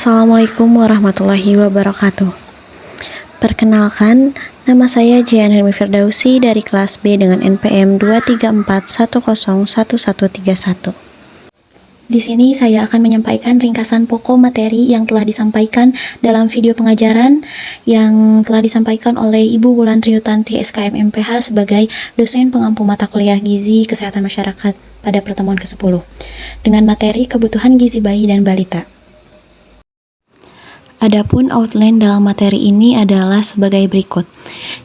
Assalamualaikum warahmatullahi wabarakatuh. Perkenalkan, nama saya Jian Helmi Firdausi dari kelas B dengan NPM 234101131. Di sini saya akan menyampaikan ringkasan pokok materi yang telah disampaikan dalam video pengajaran yang telah disampaikan oleh Ibu Wulan Triutanti SKM MPH sebagai dosen pengampu mata kuliah Gizi Kesehatan Masyarakat pada pertemuan ke-10 dengan materi kebutuhan gizi bayi dan balita. Adapun outline dalam materi ini adalah sebagai berikut.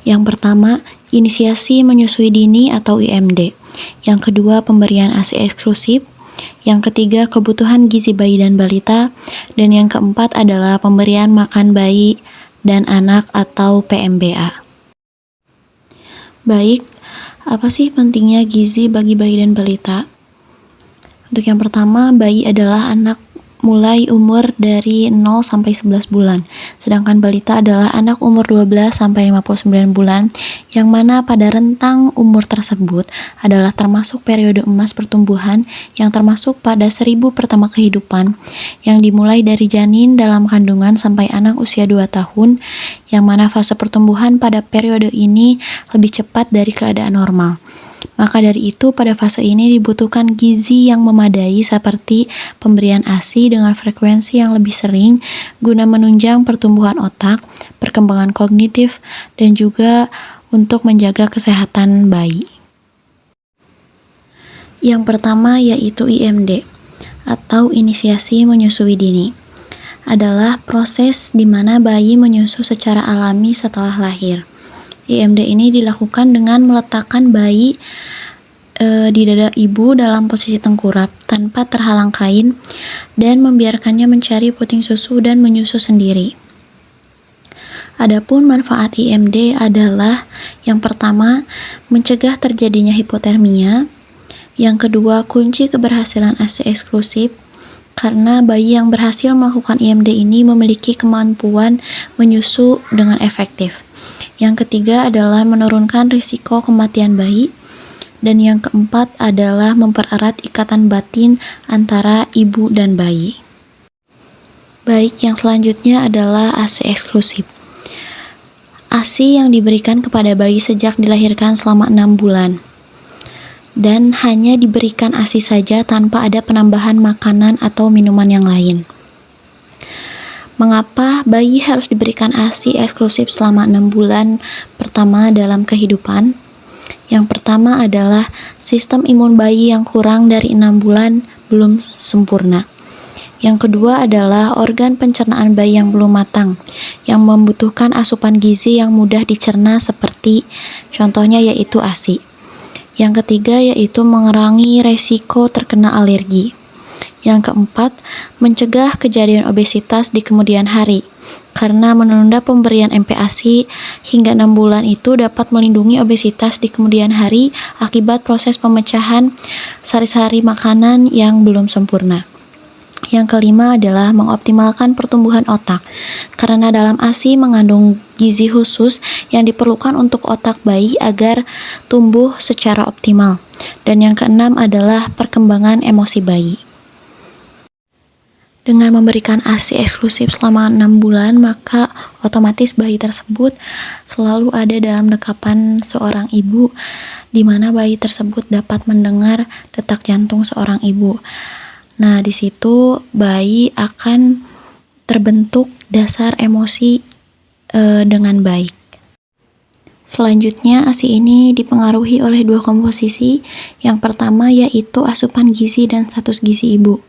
Yang pertama, inisiasi menyusui dini atau IMD. Yang kedua, pemberian ASI eksklusif. Yang ketiga, kebutuhan gizi bayi dan balita. Dan yang keempat adalah pemberian makan bayi dan anak atau PMBA. Baik, apa sih pentingnya gizi bagi bayi dan balita? Untuk yang pertama, bayi adalah anak mulai umur dari 0 sampai 11 bulan, sedangkan balita adalah anak umur 12 sampai 59 bulan, yang mana pada rentang umur tersebut adalah termasuk periode emas pertumbuhan yang termasuk pada 1000 pertama kehidupan, yang dimulai dari janin dalam kandungan sampai anak usia 2 tahun, yang mana fase pertumbuhan pada periode ini lebih cepat dari keadaan normal. Maka dari itu, pada fase ini dibutuhkan gizi yang memadai seperti pemberian ASI dengan frekuensi yang lebih sering guna menunjang pertumbuhan otak, perkembangan kognitif, dan juga untuk menjaga kesehatan bayi. Yang pertama yaitu IMD atau inisiasi menyusui dini. Adalah proses di mana bayi menyusu secara alami setelah lahir. IMD ini dilakukan dengan meletakkan bayi di dada ibu dalam posisi tengkurap tanpa terhalang kain dan membiarkannya mencari puting susu dan menyusu sendiri. Adapun manfaat IMD adalah yang pertama, mencegah terjadinya hipotermia. Yang kedua, kunci keberhasilan ASI eksklusif karena bayi yang berhasil melakukan IMD ini memiliki kemampuan menyusu dengan efektif. Yang ketiga adalah menurunkan risiko kematian bayi. Dan yang keempat adalah mempererat ikatan batin antara ibu dan bayi. Baik, yang selanjutnya adalah ASI eksklusif. ASI yang diberikan kepada bayi sejak dilahirkan selama 6 bulan. Dan hanya diberikan ASI saja tanpa ada penambahan makanan atau minuman yang lain. Mengapa bayi harus diberikan ASI eksklusif selama 6 bulan pertama dalam kehidupan? Yang pertama adalah sistem imun bayi yang kurang dari 6 bulan belum sempurna. Yang kedua adalah organ pencernaan bayi yang belum matang, yang membutuhkan asupan gizi yang mudah dicerna seperti contohnya yaitu ASI. Yang ketiga yaitu mengurangi resiko terkena alergi. Yang keempat, mencegah kejadian obesitas di kemudian hari, karena menunda pemberian MPASI hingga 6 bulan itu dapat melindungi obesitas di kemudian hari akibat proses pemecahan sari-sari makanan yang belum sempurna. Yang kelima adalah mengoptimalkan pertumbuhan otak, karena dalam ASI mengandung gizi khusus yang diperlukan untuk otak bayi agar tumbuh secara optimal. Dan yang keenam adalah perkembangan emosi bayi. Dengan memberikan ASI eksklusif selama 6 bulan, maka otomatis bayi tersebut selalu ada dalam dekapan seorang ibu, di mana bayi tersebut dapat mendengar detak jantung seorang ibu. Nah, di situ bayi akan terbentuk dasar emosi dengan baik. Selanjutnya, ASI ini dipengaruhi oleh 2 komposisi. Yang pertama yaitu asupan gizi dan status gizi ibu.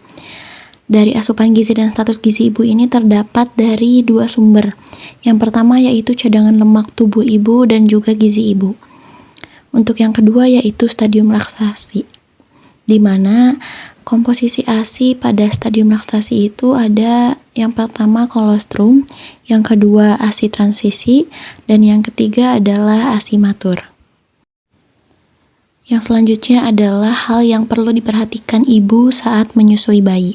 Dari asupan gizi dan status gizi ibu ini terdapat dari 2 sumber. Yang pertama yaitu cadangan lemak tubuh ibu dan juga gizi ibu. Untuk yang kedua yaitu stadium laktasi, di mana komposisi ASI pada stadium laktasi itu ada yang pertama kolostrum, yang kedua ASI transisi, dan yang ketiga adalah ASI matur. Yang selanjutnya adalah hal yang perlu diperhatikan ibu saat menyusui bayi.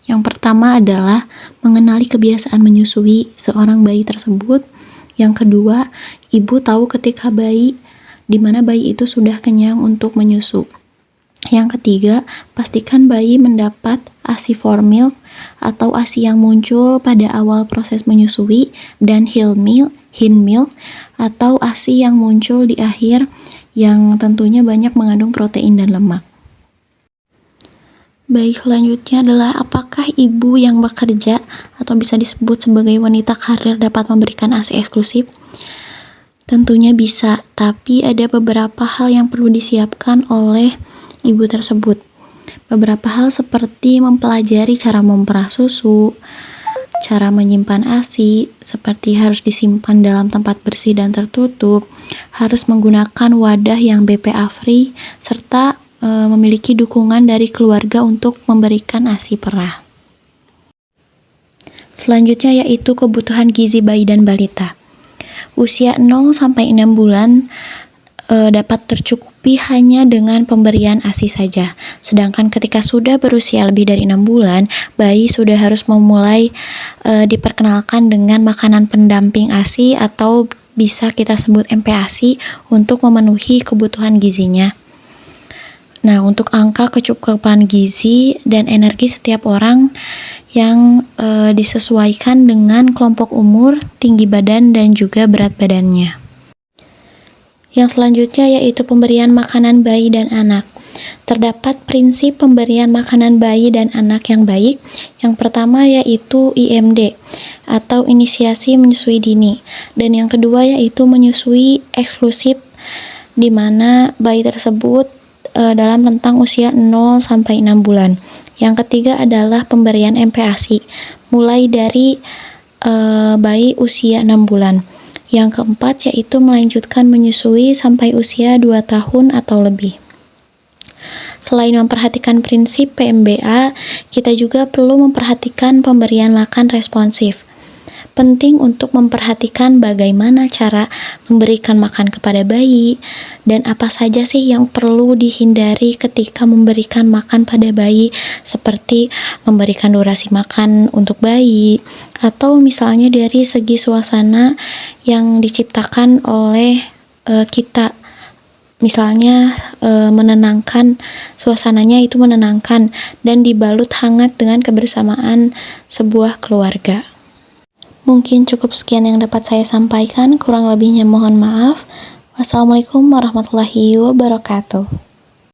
Yang pertama adalah mengenali kebiasaan menyusui seorang bayi tersebut. Yang kedua, ibu tahu ketika bayi di mana bayi itu sudah kenyang untuk menyusu. Yang ketiga, pastikan bayi mendapat ASI formil atau ASI yang muncul pada awal proses menyusui dan hin milk atau ASI yang muncul di akhir yang tentunya banyak mengandung protein dan lemak. Baik, selanjutnya adalah apakah ibu yang bekerja atau bisa disebut sebagai wanita karir dapat memberikan ASI eksklusif? Tentunya bisa, tapi ada beberapa hal yang perlu disiapkan oleh ibu tersebut. Beberapa hal seperti mempelajari cara memperah susu, cara menyimpan ASI, seperti harus disimpan dalam tempat bersih dan tertutup, harus menggunakan wadah yang BPA free, serta memiliki dukungan dari keluarga untuk memberikan ASI perah. Selanjutnya yaitu kebutuhan gizi bayi dan balita. Usia 0-6 bulan dapat tercukupi hanya dengan pemberian ASI saja. Sedangkan ketika sudah berusia lebih dari 6 bulan, bayi sudah harus memulai diperkenalkan dengan makanan pendamping ASI atau bisa kita sebut MPASI untuk memenuhi kebutuhan gizinya. Nah, untuk angka kecukupan gizi dan energi setiap orang yang disesuaikan dengan kelompok umur, tinggi badan, dan juga berat badannya. Yang selanjutnya yaitu pemberian makanan bayi dan anak. Terdapat prinsip pemberian makanan bayi dan anak yang baik. Yang pertama yaitu IMD atau inisiasi menyusui dini, dan yang kedua yaitu menyusui eksklusif, di mana bayi tersebut dalam rentang usia 0-6 bulan. Yang ketiga adalah pemberian MPASI, mulai dari bayi usia 6 bulan. Yang keempat yaitu melanjutkan menyusui sampai usia 2 tahun atau lebih. Selain memperhatikan prinsip PMBA, kita juga perlu memperhatikan pemberian makan responsif. Penting untuk memperhatikan bagaimana cara memberikan makan kepada bayi dan apa saja sih yang perlu dihindari ketika memberikan makan pada bayi, seperti memberikan durasi makan untuk bayi atau misalnya dari segi suasana yang diciptakan oleh kita. Misalnya menenangkan, suasananya itu menenangkan dan dibalut hangat dengan kebersamaan sebuah keluarga. Mungkin cukup sekian yang dapat saya sampaikan, kurang lebihnya mohon maaf. Wassalamualaikum warahmatullahi wabarakatuh.